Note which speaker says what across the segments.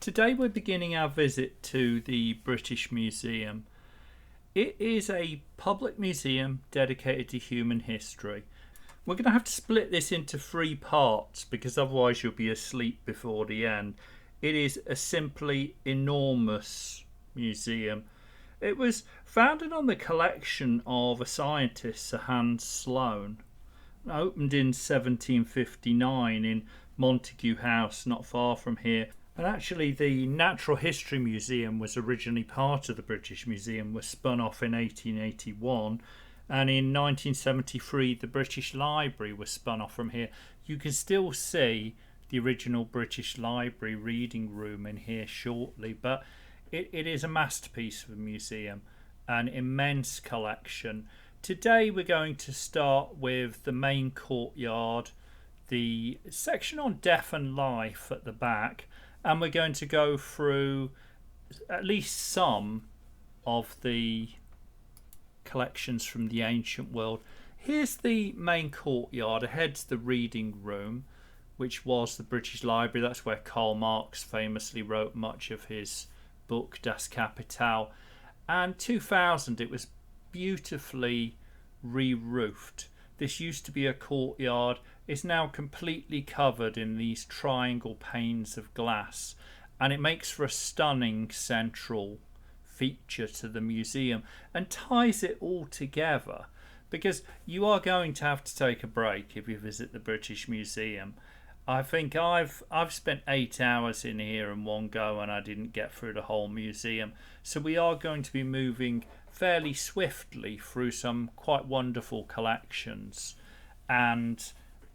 Speaker 1: Today we're beginning our visit to the British Museum. It is a public museum dedicated to human history. We're going to have to split this into three parts because otherwise you'll be asleep before the end. It is a simply enormous museum. It was founded on the collection of a scientist, Sir Hans Sloane. It opened in 1759 in Montague House, not far from here. And actually, the Natural History Museum was originally part of the British Museum, was spun off in 1881. And in 1973, the British Library was spun off from here. You can still see the original British Library reading room in here shortly. But it is a masterpiece of a museum, an immense collection. Today, we're going to start with the main courtyard, the section on death and life at the back. And we're going to go through at least some of the collections from the ancient world. Here's the main courtyard. Ahead's the reading room, which was the British Library. That's where Karl Marx famously wrote much of his book Das Kapital. And 2000, it was beautifully re-roofed. This used to be a courtyard. It's now completely covered in these triangle panes of glass, and it makes for a stunning central feature to the museum and ties it all together, because you are going to have to take a break if you visit the British Museum. I think I've spent 8 hours in here in one go and I didn't get through the whole museum, so we are going to be moving fairly swiftly through some quite wonderful collections. And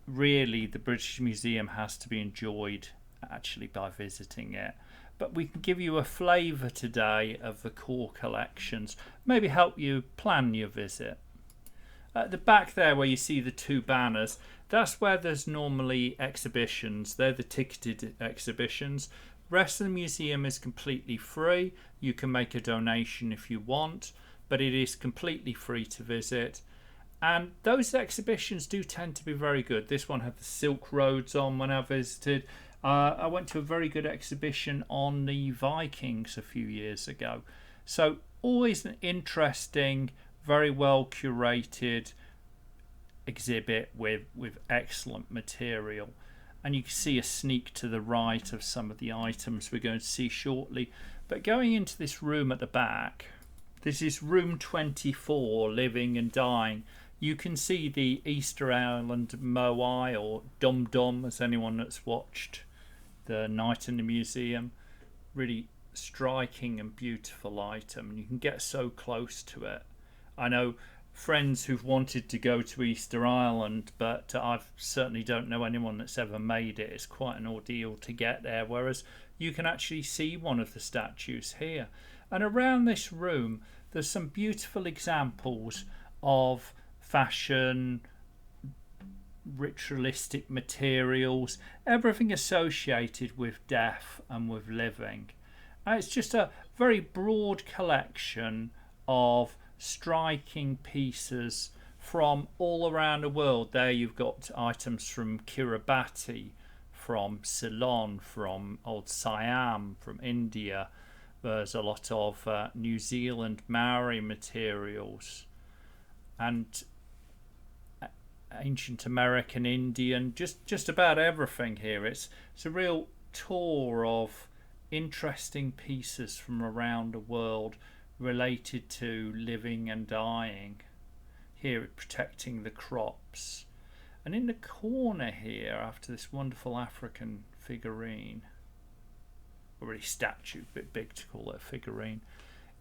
Speaker 1: really, the British Museum has to be enjoyed actually by visiting it. But we can give you a flavour today of the core collections, maybe help you plan your visit. At the back there where you see the two banners, that's where there's normally exhibitions. They're the ticketed exhibitions. The rest of the museum is completely free. You can make a donation if you want, but it is completely free to visit. And those exhibitions do tend to be very good. This one had the Silk Roads on when I visited. I went to a very good exhibition on the Vikings a few years ago. So always an interesting, very well curated exhibit with excellent material. And you can see a sneak to the right of some of the items we're going to see shortly. But going into this room at the back, this is room 24, Living and Dying. You can see the Easter Island Moai, or Dum Dum, as anyone that's watched the Night in the Museum. Really striking and beautiful item. You can get so close to it. I know friends who've wanted to go to Easter Island, but I certainly don't know anyone that's ever made it. It's quite an ordeal to get there, whereas you can actually see one of the statues here. And around this room, there's some beautiful examples of fashion, ritualistic materials, everything associated with death and with living. And it's just a very broad collection of striking pieces from all around the world. There you've got items from Kiribati, from Ceylon, from old Siam, from India. There's a lot of New Zealand Maori materials and ancient American Indian, just about everything here. It's a real tour of interesting pieces from around the world related to living and dying. Here, protecting the crops. And in the corner here, after this wonderful African figurine, or really statue, a bit big to call it a figurine,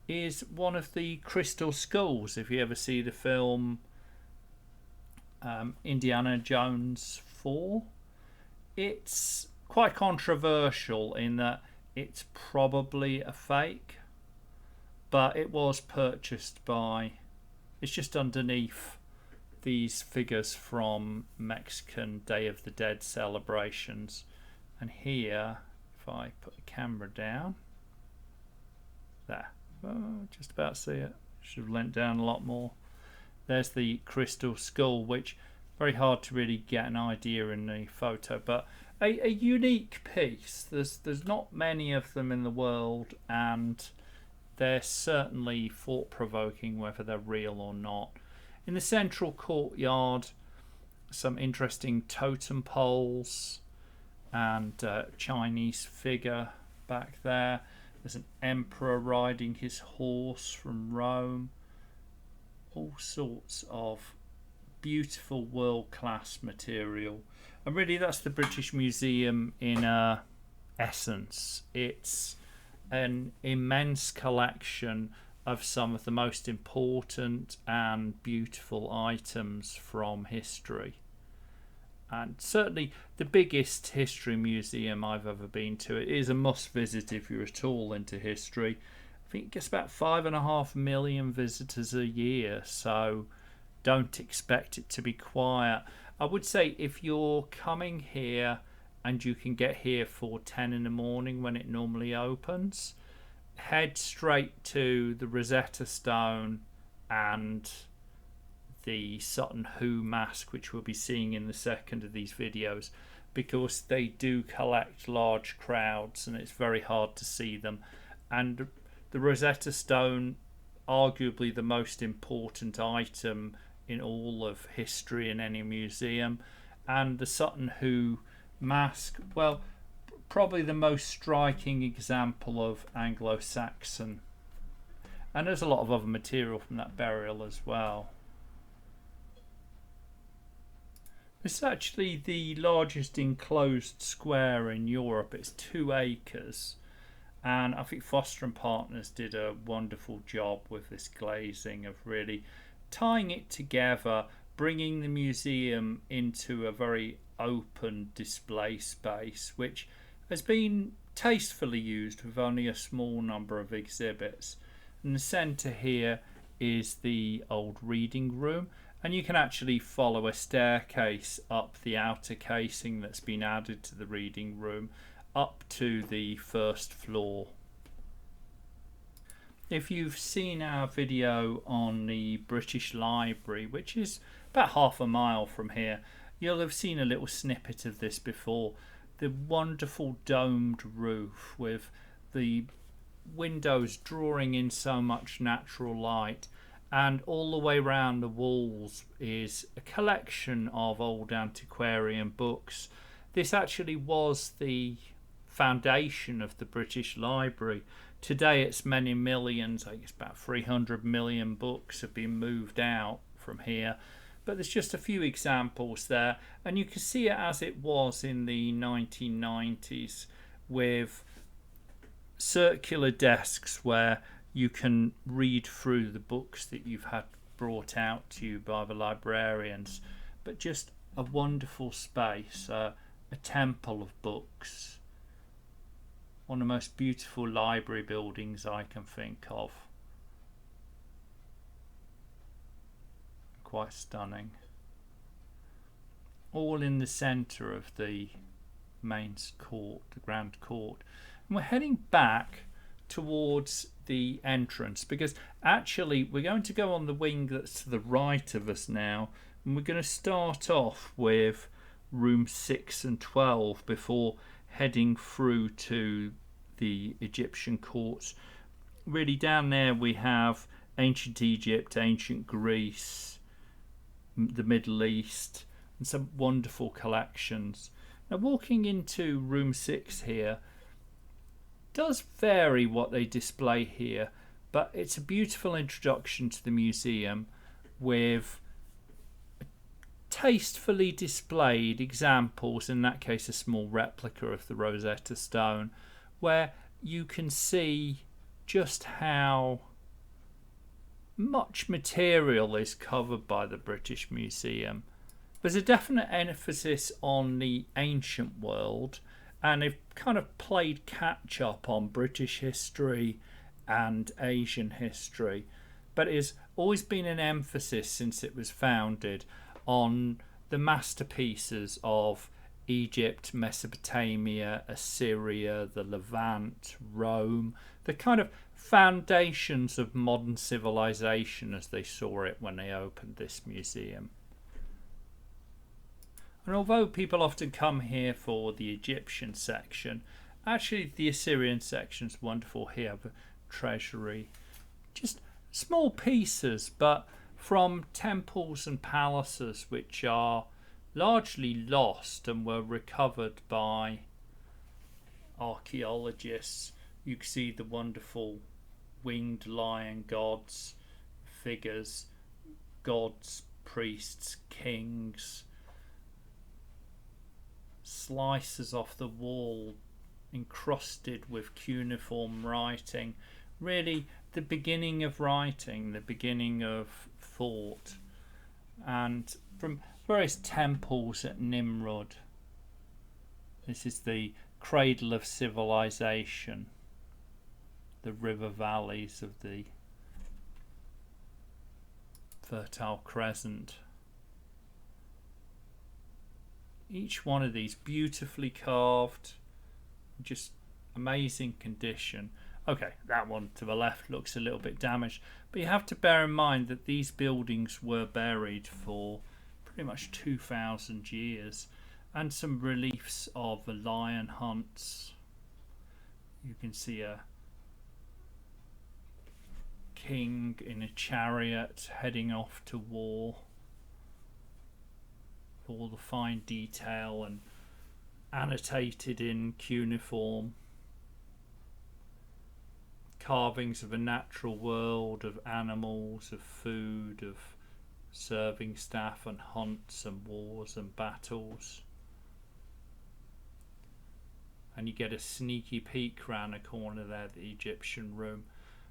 Speaker 1: is one of the crystal skulls. If you ever see the film Indiana Jones 4, it's quite controversial in that it's probably a fake, but it was purchased by, it's just underneath these figures from Mexican Day of the Dead celebrations. And here, if I put the camera down, there, just about see it, should have leant down a lot more. There's the crystal skull, which very hard to really get an idea in the photo, but a unique piece. There's not many of them in the world, and they're certainly thought-provoking whether they're real or not. In the central courtyard, some interesting totem poles and Chinese figure back there. There's an emperor riding his horse from Rome. All sorts of beautiful world-class material. And really that's the British Museum in essence. It's an immense collection of some of the most important and beautiful items from history. And certainly the biggest history museum I've ever been to. It is a must visit if you're at all into history. I think it gets about 5.5 million visitors a year, so don't expect it to be quiet. I would say if you're coming here and you can get here for 10 in the morning when it normally opens, head straight to the Rosetta Stone and the Sutton Hoo mask, which we'll be seeing in the second of these videos, because they do collect large crowds and it's very hard to see them. And the Rosetta Stone, arguably the most important item in all of history in any museum, and the Sutton Hoo mask, well, probably the most striking example of Anglo-Saxon. And there's a lot of other material from that burial as well. It's actually the largest enclosed square in Europe. It's 2 acres. And I think Foster and Partners did a wonderful job with this glazing of really tying it together, bringing the museum into a very open display space, which has been tastefully used with only a small number of exhibits. In the centre here is the old reading room, and you can actually follow a staircase up the outer casing that's been added to the reading room up to the first floor. If you've seen our video on the British Library, which is about half a mile from here, you'll have seen a little snippet of this before. The wonderful domed roof with the windows drawing in so much natural light, and all the way around the walls is a collection of old antiquarian books. This actually was the foundation of the British Library. Today it's many millions, I think it's about 300 million books have been moved out from here. But there's just a few examples there, and you can see it as it was in the 1990s with circular desks where you can read through the books that you've had brought out to you by the librarians. But just a wonderful space, a temple of books. One of the most beautiful library buildings I can think of. Quite stunning. All in the centre of the main court, the Grand Court. And we're heading back towards the entrance, because actually we're going to go on the wing that's to the right of us now, and we're going to start off with room 6 and 12 before heading through to the Egyptian courts. Really down there we have ancient Egypt, ancient Greece, the Middle East, and some wonderful collections. Now walking into room 6 here does vary what they display here, but it's a beautiful introduction to the museum with tastefully displayed examples, in that case a small replica of the Rosetta Stone, where you can see just how much material is covered by the British Museum. There's a definite emphasis on the ancient world, and they've kind of played catch up on British history and Asian history, but it has always been an emphasis since it was founded on the masterpieces of Egypt, Mesopotamia, Assyria, the Levant, Rome, the kind of foundations of modern civilization as they saw it when they opened this museum. And although people often come here for the Egyptian section, actually the Assyrian section is wonderful. Here, the treasury, just small pieces, but from temples and palaces which are largely lost and were recovered by archaeologists. You can see the wonderful winged lion gods, figures, gods, priests, kings, slices off the wall encrusted with cuneiform writing. Really the beginning of writing, the beginning of thought. And from various temples at Nimrud. This is the cradle of civilization, the river valleys of the Fertile Crescent. Each one of these beautifully carved, just amazing condition. Okay, that one to the left looks a little bit damaged, but you have to bear in mind that these buildings were buried for pretty much 2,000 years, and some reliefs of the lion hunts. You can see a king in a chariot heading off to war. All the fine detail and annotated in cuneiform. Carvings of a natural world, of animals, of food, of serving staff and hunts and wars and battles. And you get a sneaky peek round the corner there, the Egyptian room.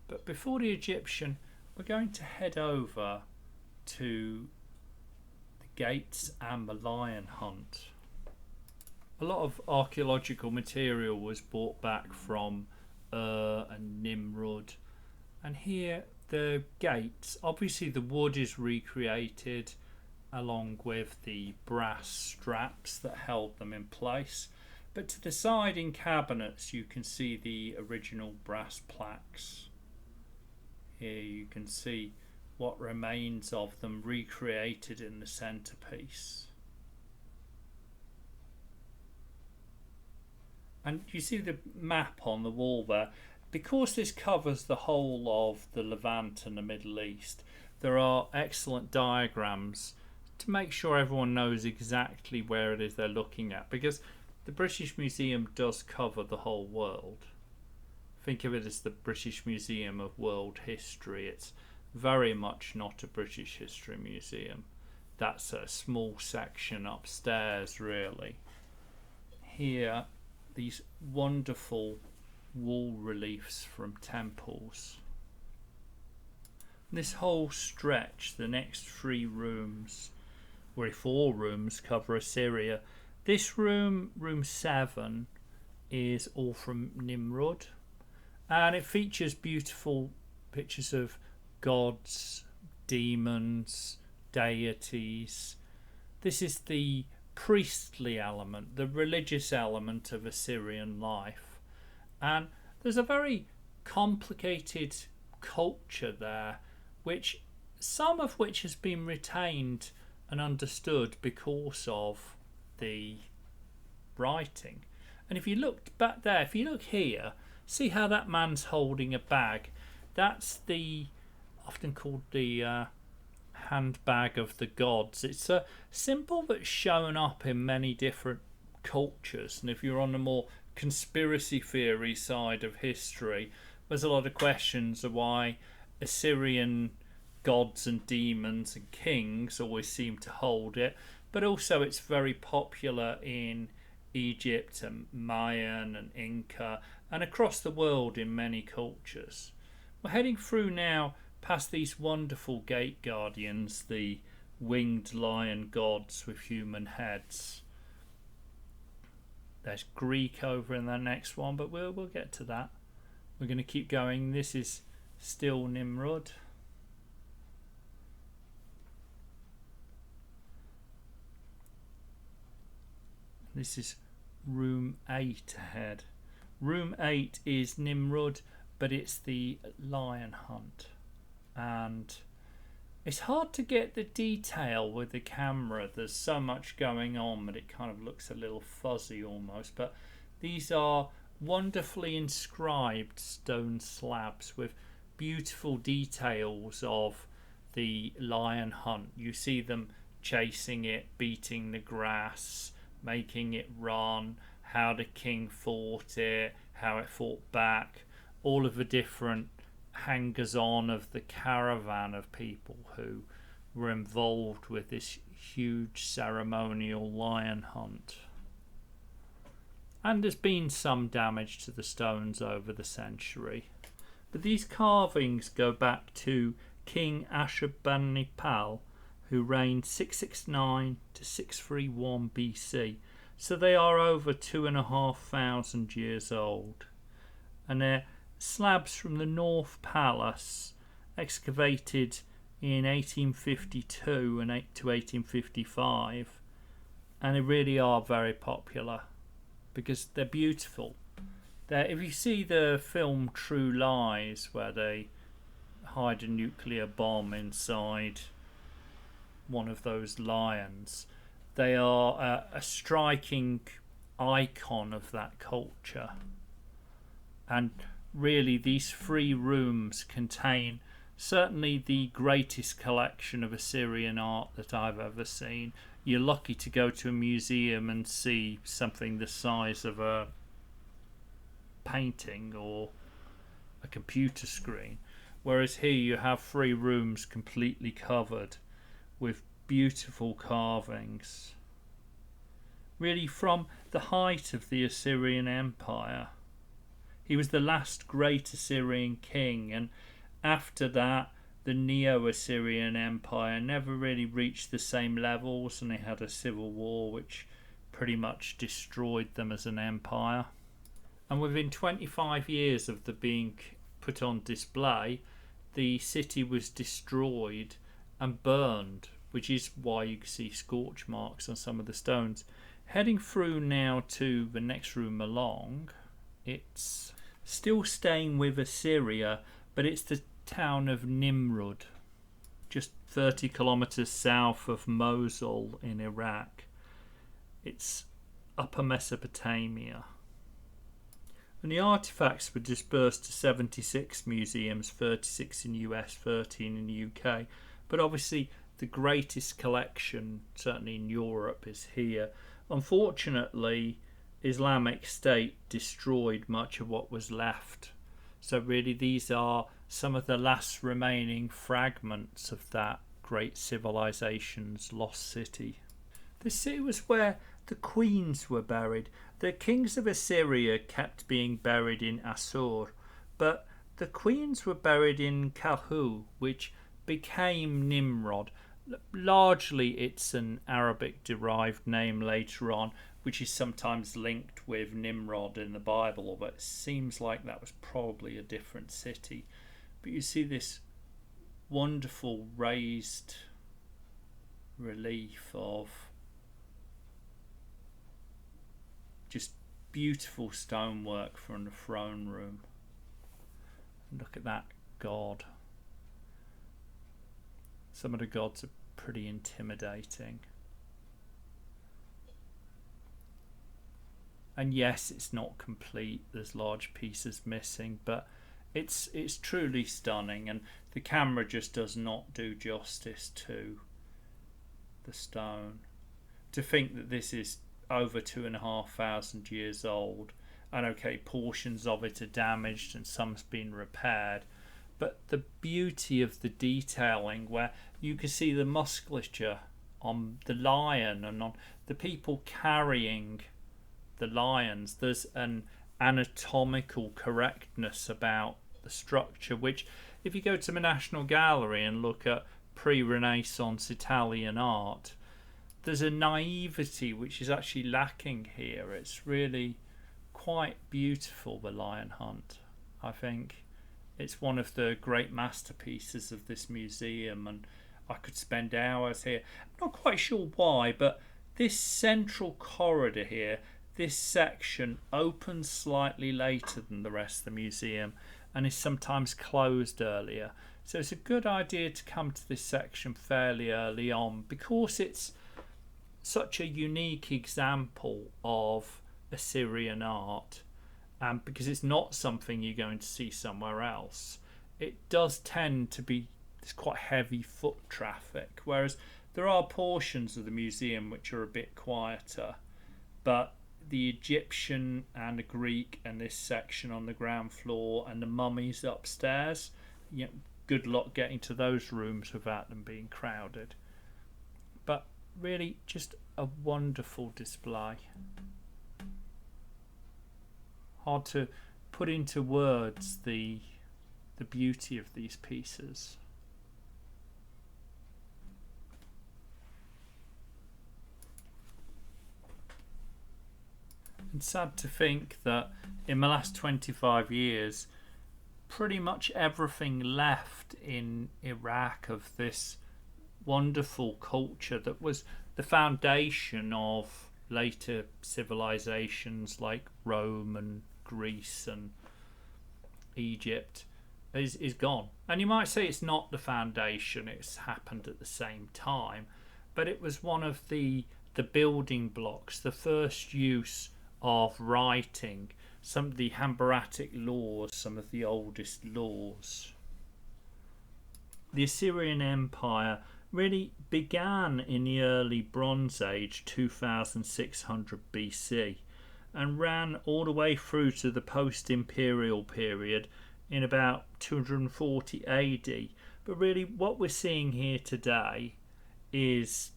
Speaker 1: But before the Egyptian, we're going to head over to the gates and the lion hunt. A lot of archaeological material was brought back from and Nimrud, and here the gates, obviously the wood is recreated along with the brass straps that held them in place, but to the side in cabinets you can see the original brass plaques. Here you can see what remains of them recreated in the centerpiece. And you see the map on the wall there. Because this covers the whole of the Levant and the Middle East, there are excellent diagrams to make sure everyone knows exactly where it is they're looking at, because the British Museum does cover the whole world. Think of it as the British Museum of World History. It's very much not a British History Museum. That's a small section upstairs, really. Here, these wonderful wall reliefs from temples. This whole stretch, the next 3 rooms, or 4 rooms, cover Assyria. This room, room 7, is all from Nimrud, and it features beautiful pictures of gods, demons, deities. This is the priestly element, the religious element of Assyrian life, and there's a very complicated culture there, which some of which has been retained and understood because of the writing. And if you look back there, if you look here, see how that man's holding a bag. That's the often called the handbag of the gods. It's a symbol that's shown up in many different cultures, and if you're on the more conspiracy theory side of history, there's a lot of questions of why Assyrian gods and demons and kings always seem to hold it, but also it's very popular in Egypt and Mayan and Inca and across the world in many cultures. We're heading through now past these wonderful gate guardians, the winged lion gods with human heads. There's Greek over in the next one, but we'll get to that. We're going to keep going. This is still Nimrud. This is room 8 ahead. Room 8 is Nimrud, but it's the lion hunt. And It's hard to get the detail with the camera. There's so much going on that it kind of looks a little fuzzy almost. But these are wonderfully inscribed stone slabs with beautiful details of the lion hunt. You see them chasing it, beating the grass, making it run, how the king fought it, how it fought back, all of the different hangers on of the caravan of people who were involved with this huge ceremonial lion hunt. And there's been some damage to the stones over the century. But these carvings go back to King Ashurbanipal, who reigned 669 to 631 BC. So they are over 2,500 years old. And they're slabs from the North Palace, excavated in 1852 and to 1855, and they really are very popular because they're beautiful. If you see the film True Lies, where they hide a nuclear bomb inside one of those lions, they are a striking icon of that culture. And really, these 3 rooms contain certainly the greatest collection of Assyrian art that I've ever seen. You're lucky to go to a museum and see something the size of a painting or a computer screen, whereas here you have 3 rooms completely covered with beautiful carvings, really from the height of the Assyrian Empire. He was the last great Assyrian king, and after that the Neo-Assyrian Empire never really reached the same levels, and they had a civil war which pretty much destroyed them as an empire. And within 25 years of the being put on display, the city was destroyed and burned, which is why you can see scorch marks on some of the stones. Heading through now to the next room along, it's still staying with Assyria, but it's the town of Nimrud, just 30 kilometers south of Mosul in Iraq. It's Upper Mesopotamia. And the artifacts were dispersed to 76 museums, 36 in the US, 13 in the UK. But obviously the greatest collection, certainly in Europe, is here. Unfortunately, Islamic State destroyed much of what was left. So really these are some of the last remaining fragments of that great civilization's lost city. The city was where the queens were buried. The kings of Assyria kept being buried in Assur, but the queens were buried in Kalhu, which became Nimrod. Largely it's an Arabic derived name later on, which is sometimes linked with Nimrod in the Bible, but it seems like that was probably a different city. But you see this wonderful raised relief of just beautiful stonework from the throne room. Look at that god. Some of the gods are pretty intimidating. And yes, it's not complete, there's large pieces missing, but it's truly stunning, and the camera just does not do justice to the stone. To think that this is over 2,500 years old, and okay, portions of it are damaged and some's been repaired, but the beauty of the detailing, where you can see the musculature on the lion and on the people carrying the lions. There's an anatomical correctness about the structure, which if you go to the National Gallery and look at pre-Renaissance Italian art, there's a naivety which is actually lacking here. It's really quite beautiful, the Lion Hunt. I think it's one of the great masterpieces of this museum, and I could spend hours here. I'm not quite sure why, but this central corridor here, this section opens slightly later than the rest of the museum and is sometimes closed earlier. So it's a good idea to come to this section fairly early on because it's such a unique example of Assyrian art, and because it's not something you're going to see somewhere else. It does tend to be this quite heavy foot traffic, whereas there are portions of the museum which are a bit quieter, but the Egyptian and the Greek and this section on the ground floor and the mummies upstairs, you know, good luck getting to those rooms without them being crowded. But really just a wonderful display. Hard to put into words the beauty of these pieces. And sad to think that in the last 25 years, pretty much everything left in Iraq of this wonderful culture that was the foundation of later civilizations like Rome and Greece and Egypt is gone. And you might say it's not the foundation, it's happened at the same time, but it was one of the building blocks, the first use of writing, some of the Hambaratic laws, some of the oldest laws. The Assyrian Empire really began in the early Bronze Age, 2600 BC, and ran all the way through to the post-imperial period in about 240 AD. But really what we're seeing here today is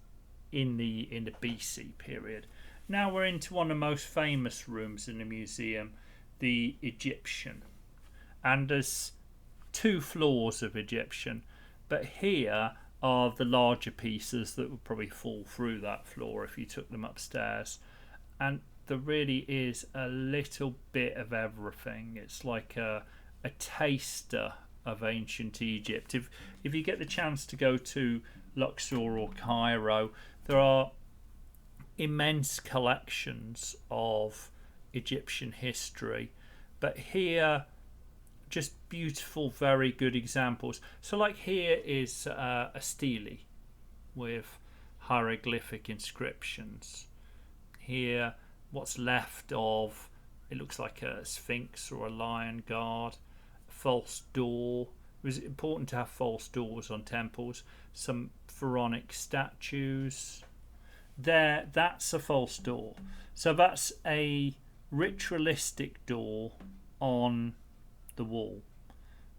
Speaker 1: in the BC period. Now we're into one of the most famous rooms in the museum, the Egyptian. And there's 2 floors of Egyptian, but here are the larger pieces that would probably fall through that floor if you took them upstairs. And there really is a little bit of everything. It's like a taster of ancient Egypt. If you get the chance to go to Luxor or Cairo, there are immense collections of Egyptian history, but here just beautiful, very good examples. So like here is a stele with hieroglyphic inscriptions. Here what's left of, it looks like a sphinx or a lion guard, a false door. It was important to have false doors on temples. Some pharaonic statues. There, that's a false door. So that's a ritualistic door on the wall.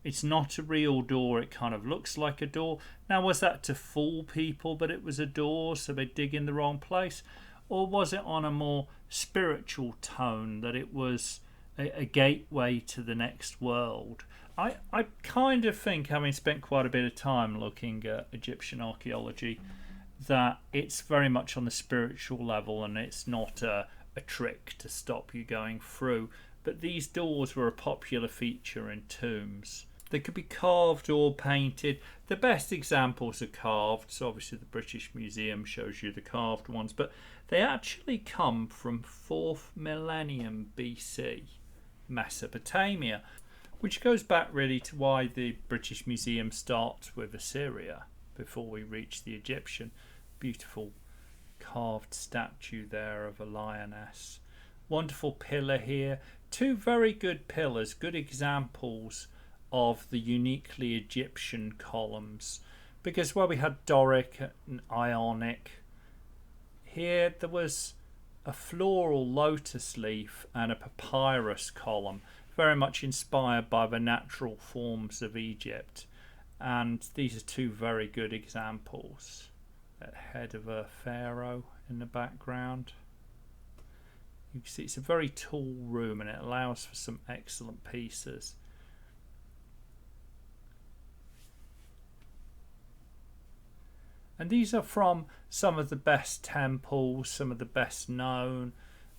Speaker 1: It's not a real door, it kind of looks like a door. Now, was that to fool people that it was a door so they dig in the wrong place? Or was it on a more spiritual tone, that it was a gateway to the next world? I kind of think, having spent quite a bit of time looking at Egyptian archaeology, that it's very much on the spiritual level and it's not a trick to stop you going through. But these doors were a popular feature in tombs. They could be carved or painted. The best examples are carved, so obviously the British Museum shows you the carved ones, but they actually come from 4th millennium BC, Mesopotamia, which goes back really to why the British Museum starts with Assyria before we reach the Egyptian. Beautiful carved statue there of a lioness. Wonderful pillar here. 2 very good pillars, good examples of the uniquely Egyptian columns, because where we had Doric and Ionic, here there was a floral lotus leaf and a papyrus column, very much inspired by the natural forms of Egypt. And these are 2 very good examples. That head of a pharaoh in the background. You can see it's a very tall room and it allows for some excellent pieces. And these are from some of the best temples, some of the best known,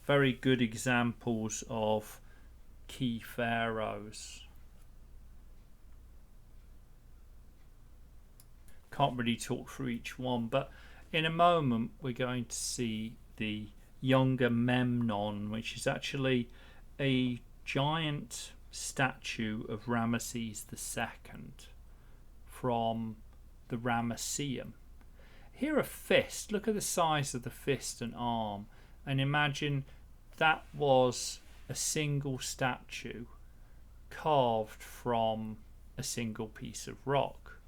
Speaker 1: very good examples of key pharaohs. Can't really talk through each one, but in a moment we're going to see the younger Memnon, which is actually a giant statue of Ramesses II from the Ramesseum. Here a fist, look at the size of the fist and arm, and imagine that was a single statue carved from a single piece of rock.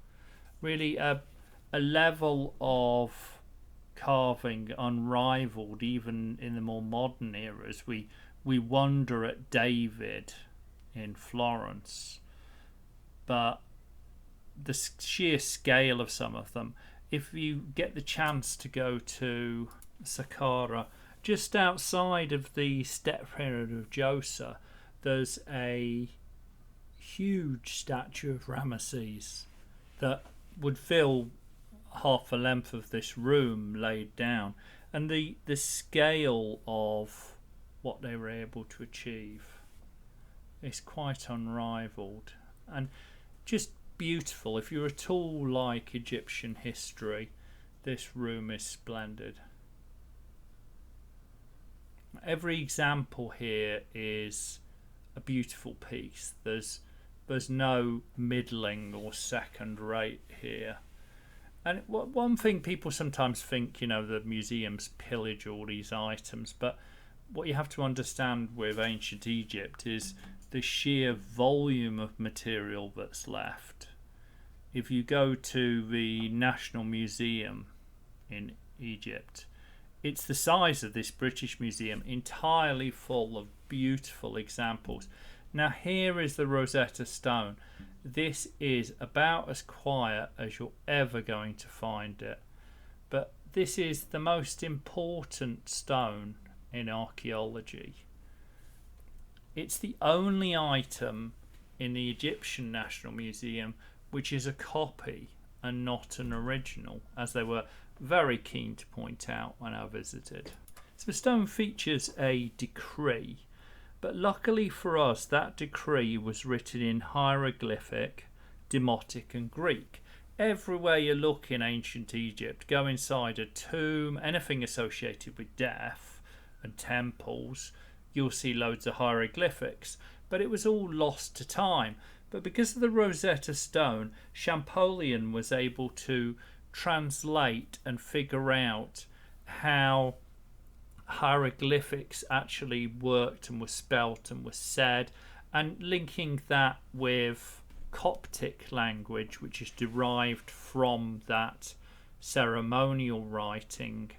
Speaker 1: Really a level of carving unrivaled even in the more modern eras. We wonder at David in Florence, but the sheer scale of some of them, if you get the chance to go to Saqqara, just outside of the step pyramid of Djoser, there's a huge statue of Ramesses that would fill half the length of this room laid down. And the scale of what they were able to achieve is quite unrivaled and just beautiful. If you're at all like Egyptian history, this room is splendid. Every example here is a beautiful piece. There's no middling or second rate here. And one thing people sometimes think, the museums pillage all these items, but what you have to understand with ancient Egypt is the sheer volume of material that's left. If you go to the National Museum in Egypt, it's the size of this British Museum, entirely full of beautiful examples. Now here is the Rosetta Stone. This is about as quiet as you're ever going to find it. But this is the most important stone in archaeology. It's the only item in the Egyptian National Museum which is a copy and not an original, as they were very keen to point out when I visited. So the stone features a decree, but luckily for us that decree was written in hieroglyphic, Demotic and Greek. Everywhere you look in ancient Egypt, go inside a tomb, anything associated with death and temples, you'll see loads of hieroglyphics, but it was all lost to time. But because of the Rosetta Stone, Champollion was able to translate and figure out how hieroglyphics actually worked and were spelt and were said, and linking that with Coptic language, which is derived from that ceremonial writing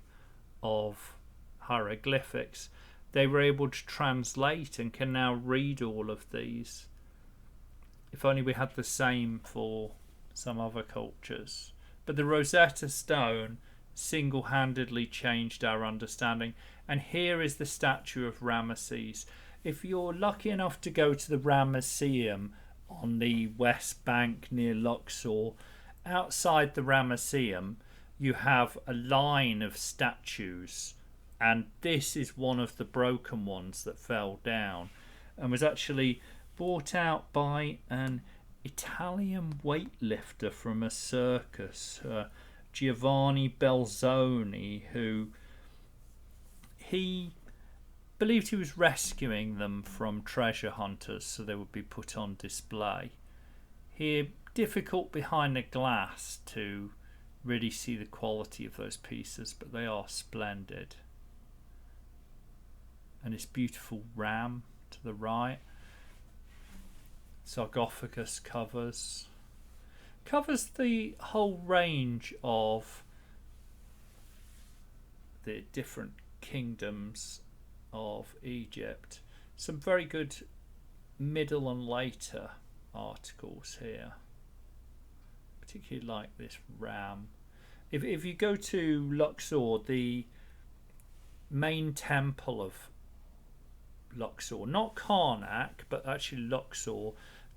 Speaker 1: of hieroglyphics, they were able to translate and can now read all of these. If only we had the same for some other cultures. But the Rosetta Stone single-handedly changed our understanding. And here is the statue of Ramesses. If you're lucky enough to go to the Ramesseum on the west bank near Luxor, outside the Ramesseum you have a line of statues, and this is one of the broken ones that fell down and was actually brought out by an Italian weightlifter from a circus, Giovanni Belzoni, who he believed he was rescuing them from treasure hunters so they would be put on display. Here, difficult behind the glass to really see the quality of those pieces, but they are splendid. And this beautiful ram to the right, sarcophagus covers the whole range of the different kingdoms of Egypt. Some very good middle and later articles here, particularly like this ram. If you go to Luxor, the main temple of Luxor, not Karnak but actually Luxor,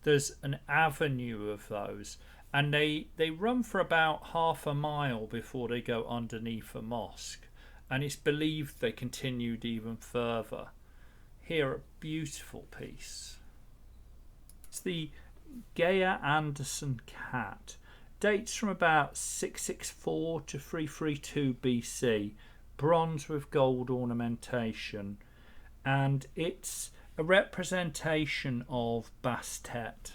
Speaker 1: there's an avenue of those, and they run for about half a mile before they go underneath a mosque, and it's believed they continued even further. Here, a beautiful piece. It's the Geyer Anderson cat. Dates from about 664 to 332 BC. bronze with gold ornamentation, and it's a representation of Bastet,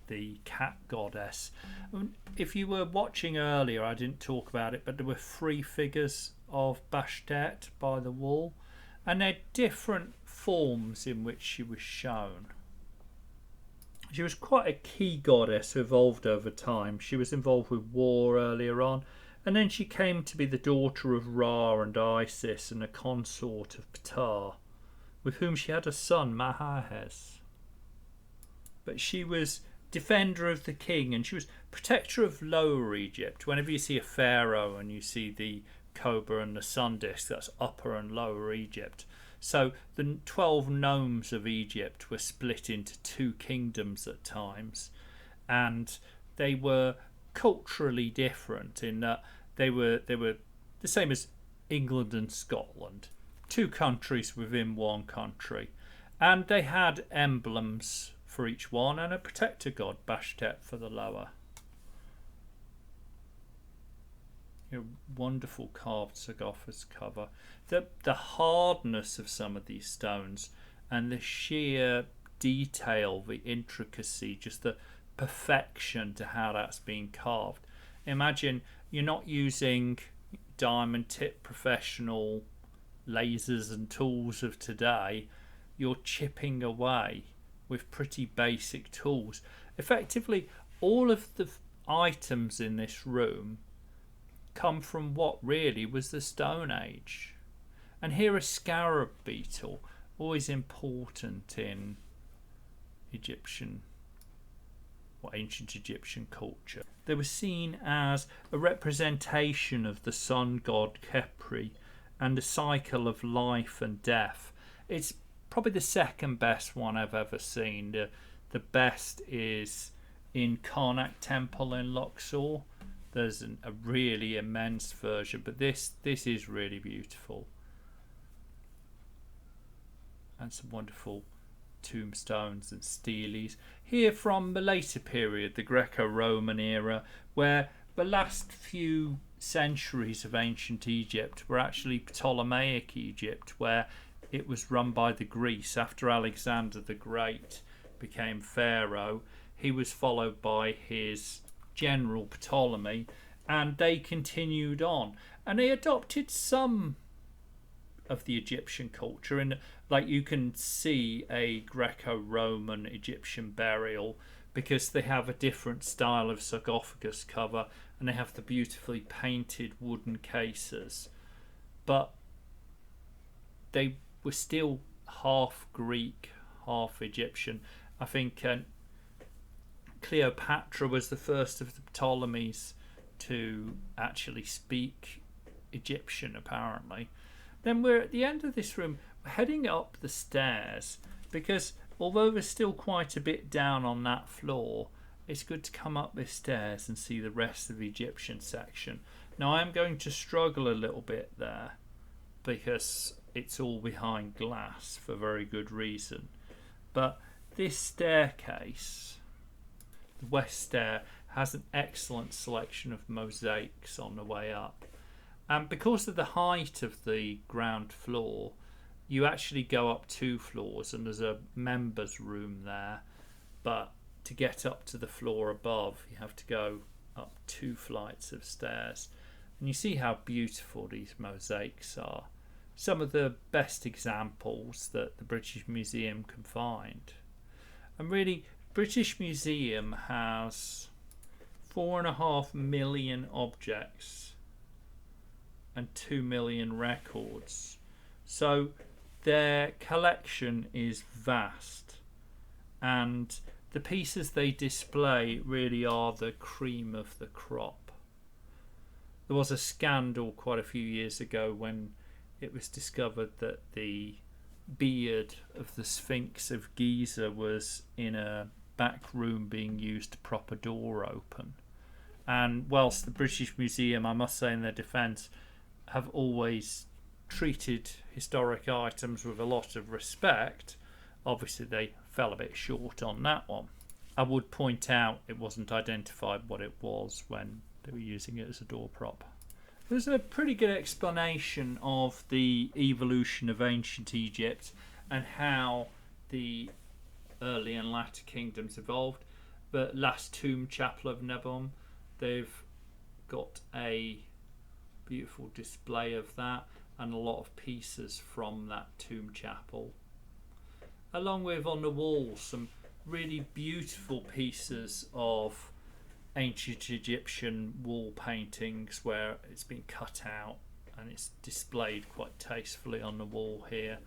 Speaker 1: the cat goddess. If you were watching earlier, I didn't talk about it, but there were 3 figures of Bastet by the wall, and they're different forms in which she was shown. She was quite a key goddess who evolved over time. She was involved with war earlier on, and then she came to be the daughter of Ra and Isis and a consort of Ptah, with whom she had a son, Mahahes. But she was defender of the king, and she was protector of Lower Egypt. Whenever you see a pharaoh and you see the cobra and the sun disk, that's Upper and Lower Egypt. So the 12 nomes of Egypt were split into 2 kingdoms at times, and they were culturally different in that they were the same as England and Scotland, 2 countries within one country, and they had emblems for each one and a protector god, Bastet, for the lower. Wonderful carved sarcophagus cover. The hardness of some of these stones and the sheer detail, the intricacy, just the perfection to how that's been carved. Imagine you're not using diamond tip professional lasers and tools of today. You're chipping away with pretty basic tools. Effectively, all of the items in this room come from what really was the Stone Age. And here a scarab beetle, always important in ancient Egyptian culture. They were seen as a representation of the sun god Khepri and the cycle of life and death. It's probably the second best one I've ever seen. The best is in Karnak Temple in Luxor. There's a really immense version, but this is really beautiful. And some wonderful tombstones and steles. Here from the later period, the Greco-Roman era, where the last few centuries of ancient Egypt were actually Ptolemaic Egypt, where it was run by the Greeks. After Alexander the Great became pharaoh, he was followed by his general Ptolemy, and they continued on, and they adopted some of the Egyptian culture, and like you can see a Greco-Roman Egyptian burial because they have a different style of sarcophagus cover and they have the beautifully painted wooden cases, but they were still half Greek, half Egyptian. I think Cleopatra was the first of the Ptolemies to actually speak Egyptian, apparently. Then we're at the end of this room. We're heading up the stairs because although there's still quite a bit down on that floor, it's good to come up this stairs and see the rest of the Egyptian section. Now I am going to struggle a little bit there because it's all behind glass for very good reason. But this staircase, the west stair, has an excellent selection of mosaics on the way up. And because of the height of the ground floor, you actually go up 2 floors and there's a members room there. But to get up to the floor above, you have to go up 2 flights of stairs. And you see how beautiful these mosaics are. Some of the best examples that the British Museum can find. And really, British Museum has 4.5 million objects and 2 million records. So their collection is vast, and the pieces they display really are the cream of the crop. There was a scandal quite a few years ago when it was discovered that the beard of the Sphinx of Giza was in a back room being used to prop a door open. And whilst the British Museum, I must say in their defence, have always treated historic items with a lot of respect, obviously they fell a bit short on that one. I would point out it wasn't identified what it was when they were using it as a door prop. There's a pretty good explanation of the evolution of ancient Egypt and how the early and latter kingdoms evolved. The last tomb chapel of Nebom, they've got a beautiful display of that and a lot of pieces from that tomb chapel. Along with on the wall some really beautiful pieces of ancient Egyptian wall paintings where it's been cut out and it's displayed quite tastefully on the wall here.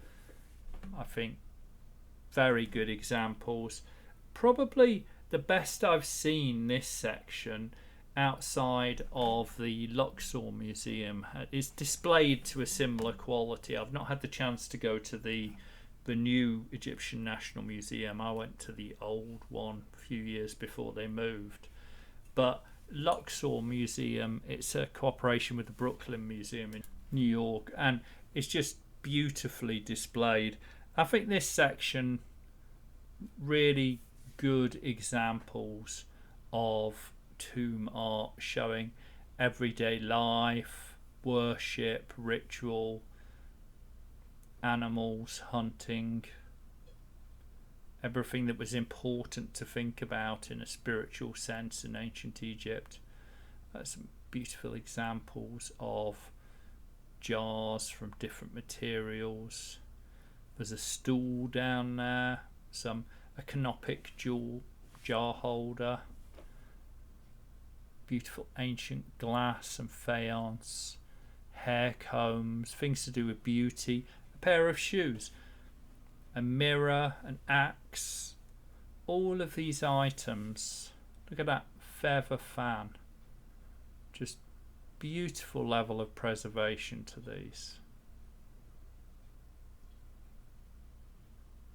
Speaker 1: I think very good examples. Probably the best I've seen this section outside of the Luxor Museum. It's displayed to a similar quality. I've not had the chance to go to the new Egyptian National Museum. I went to the old one a few years before they moved. But Luxor Museum, it's a cooperation with the Brooklyn Museum in New York, and it's just beautifully displayed. I think this section, really good examples of tomb art showing everyday life, worship, ritual, animals, hunting, everything that was important to think about in a spiritual sense in ancient Egypt. Some beautiful examples of jars from different materials. There's a stool down there, a canopic jewel jar holder, beautiful ancient glass and faience, hair combs, things to do with beauty, a pair of shoes, a mirror, an axe, all of these items. Look at that feather fan. Just beautiful level of preservation to these.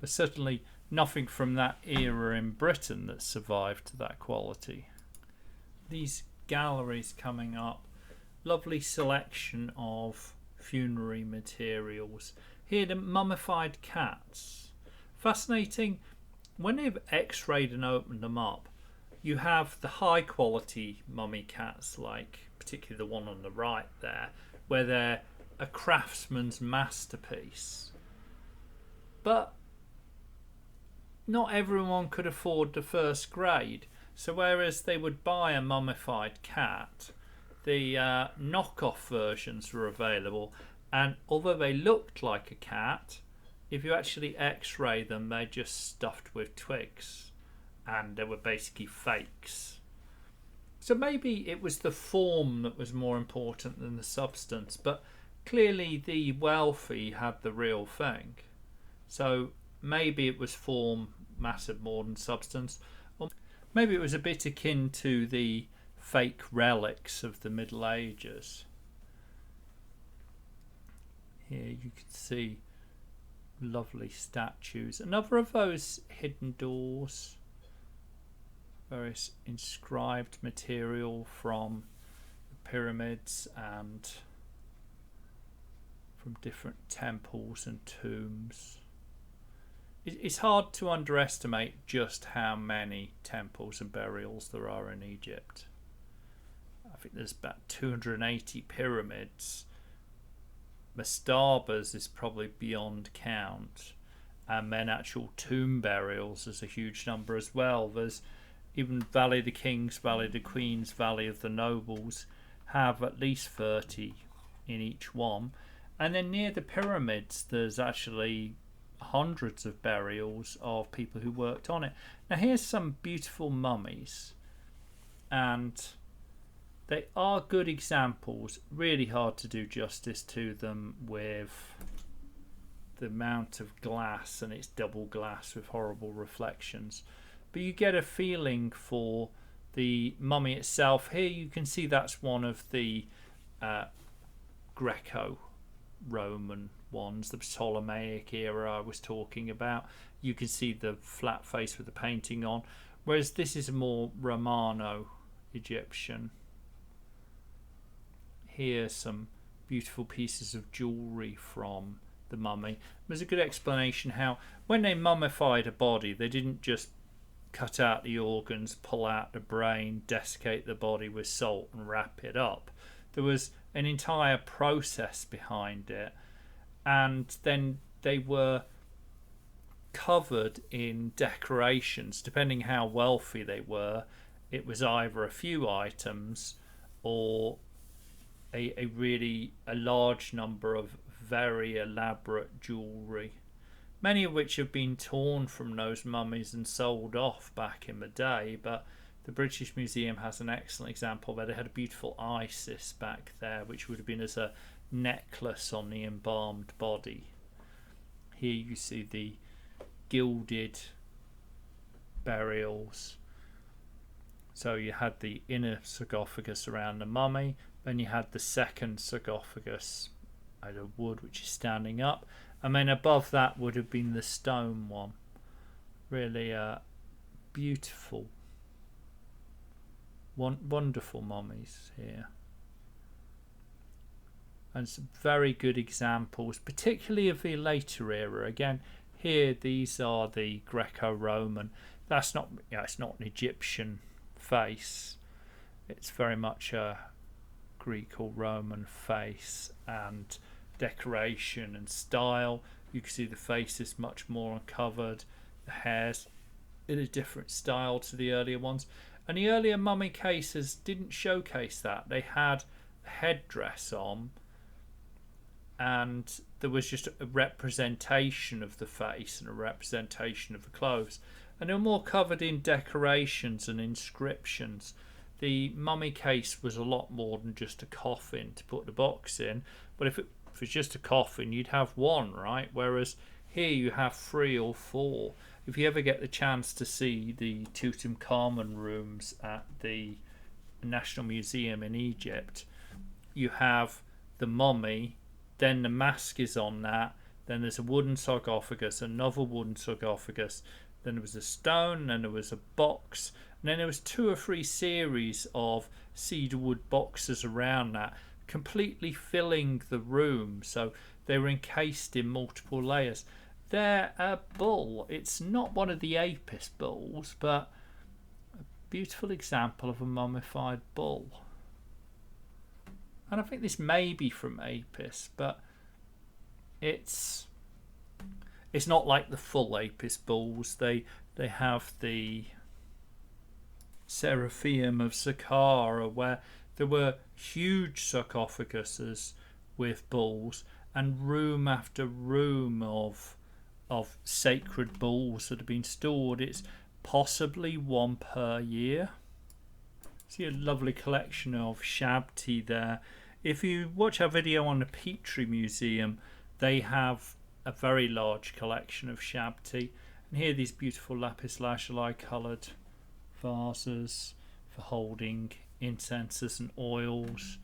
Speaker 1: But certainly nothing from that era in Britain that survived to that quality. These galleries coming up, lovely selection of funerary materials. Here, the mummified cats. Fascinating. When they've x-rayed and opened them up, you have the high quality mummy cats, like particularly the one on the right there, where they're a craftsman's masterpiece. But not everyone could afford the first grade. So whereas they would buy a mummified cat, the knockoff versions were available. And although they looked like a cat, if you actually x-ray them, they're just stuffed with twigs. And they were basically fakes. So maybe it was the form that was more important than the substance. But clearly the wealthy had the real thing. So maybe it was form mattered more than substance. Or maybe it was a bit akin to the fake relics of the Middle Ages. Here you can see lovely statues. Another of those hidden doors. Various inscribed material from the pyramids and from different temples and tombs. It's hard to underestimate just how many temples and burials there are in Egypt. I think there's about 280 pyramids. Mastabas is probably beyond count, and then actual tomb burials is a huge number as well. There's even Valley of the Kings, Valley of the Queens, Valley of the Nobles have at least 30 in each one. And then near the pyramids there's actually hundreds of burials of people who worked on it. Now here's some beautiful mummies, and they are good examples. Really hard to do justice to them with the amount of glass, and it's double glass with horrible reflections. But you get a feeling for the mummy itself. Here you can see that's one of the Greco-Roman ones, the Ptolemaic era I was talking about. You can see the flat face with the painting on, whereas this is a more Romano-Egyptian. Here some beautiful pieces of jewellery from the mummy. There's a good explanation how when they mummified a body, they didn't just cut out the organs, pull out the brain, desiccate the body with salt and wrap it up. There was an entire process behind it, and then they were covered in decorations. Depending how wealthy they were, it was either a few items or a large number of very elaborate jewellery, many of which have been torn from those mummies and sold off back in the day. But the British Museum has an excellent example where they had a beautiful Isis back there, which would have been as a necklace on the embalmed body. Here you see the gilded burials. So you had the inner sarcophagus around the mummy, then you had the second sarcophagus out of wood, which is standing up, and then above that would have been the stone one. Really beautiful, wonderful mummies here, and some very good examples, particularly of the later era. Again, here these are the Greco-Roman. That's not, it's not an Egyptian face. It's very much a Greek or Roman face and decoration and style. You can see the face is much more uncovered, the hair's in a different style to the earlier ones, and the earlier mummy cases didn't showcase that. They had a headdress on and there was just a representation of the face and a representation of the clothes, and they were more covered in decorations and inscriptions. The mummy case was a lot more than just a coffin to put the box in, but if it's just a coffin, you'd have one, right? Whereas here you have 3 or 4. If you ever get the chance to see the Tutankhamun rooms at the National Museum in Egypt, you have the mummy, then the mask is on that, then there's a wooden sarcophagus, another wooden sarcophagus, then there was a stone, then there was a box, and then there was 2 or 3 series of cedarwood boxes around that, completely filling the room. So they were encased in multiple layers. They're a bull. It's not one of the Apis bulls, but a beautiful example of a mummified bull. And I think this may be from Apis, but it's not like the full Apis bulls. They have the Seraphim of Saqqara, where there were huge sarcophaguses with bulls and room after room of sacred bulls that have been stored. It's possibly 1 per year. See a lovely collection of Shabti there. If you watch our video on the Petrie Museum, they have a very large collection of Shabti. And here these beautiful lapis lazuli coloured vases for holding incenses and oils.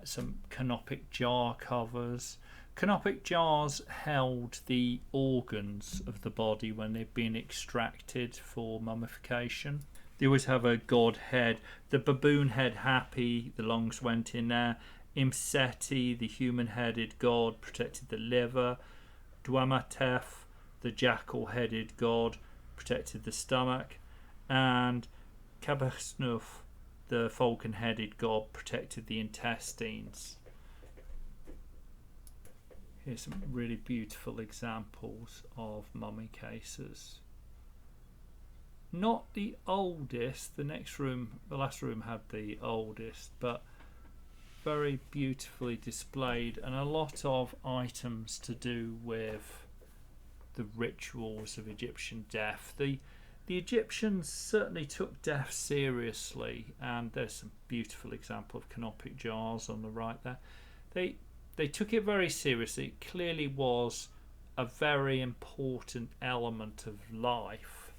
Speaker 1: Some canopic jar covers. Canopic jars held the organs of the body when they've been extracted for mummification. They always have a god head. The baboon head Hapi, the lungs went in there. Imseti, the human-headed god, protected the liver. Dwamatef, the jackal-headed god, protected the stomach. And Kabasnuf, the falcon-headed god, protected the intestines. Here's some really beautiful examples of mummy cases. Not the oldest, the next room, the last room had the oldest, but very beautifully displayed, and a lot of items to do with the rituals of Egyptian death. The Egyptians certainly took death seriously, and there's some beautiful example of canopic jars on the right there. They took it very seriously. It clearly was a very important element of life,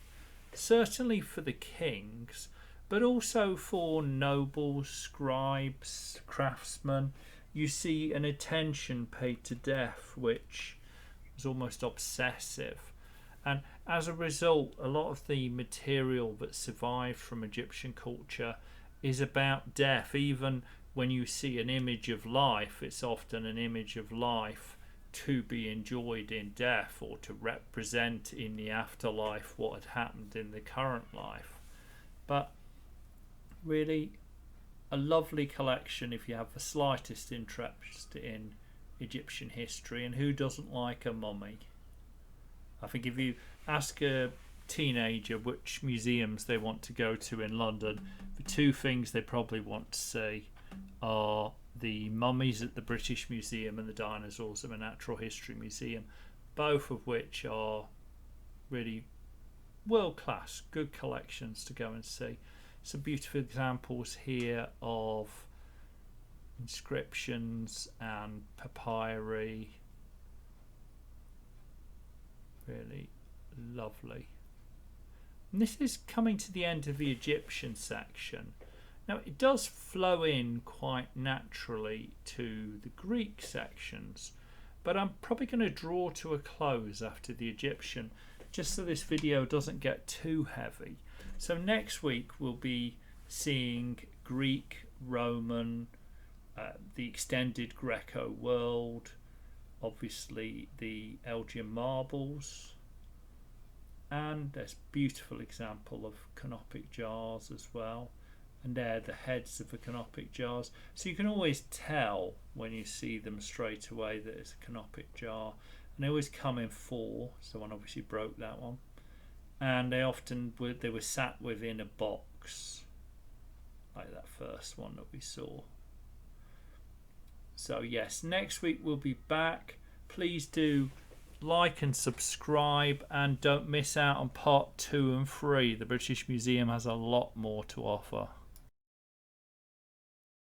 Speaker 1: certainly for the kings, but also for nobles, scribes, craftsmen. You see an attention paid to death which was almost obsessive, and as a result a lot of the material that survived from Egyptian culture is about death. Even when you see an image of life, it's often an image of life to be enjoyed in death, or to represent in the afterlife what had happened in the current life. But really a lovely collection if you have the slightest interest in Egyptian history, and who doesn't like a mummy? I think if you ask a teenager which museums they want to go to in London, the two things they probably want to see are the mummies at the British Museum and the dinosaurs at the Natural History Museum, both of which are really world class, good collections to go and see. Some beautiful examples here of inscriptions and papyri. Really lovely. And this is coming to the end of the Egyptian section. Now it does flow in quite naturally to the Greek sections, but I'm probably going to draw to a close after the Egyptian, just so this video doesn't get too heavy. So next week we'll be seeing Greek, Roman, the extended Greco world, obviously the Elgin marbles, and there's a beautiful example of canopic jars as well, and they're the heads of the canopic jars, so you can always tell when you see them straight away that it's a canopic jar, and they always come in four, so one obviously broke that one, and they often were sat within a box like that first one that we saw. So yes, next week we'll be back. Please do like and subscribe, and don't miss out on part 2 and 3. The British Museum has a lot more to offer.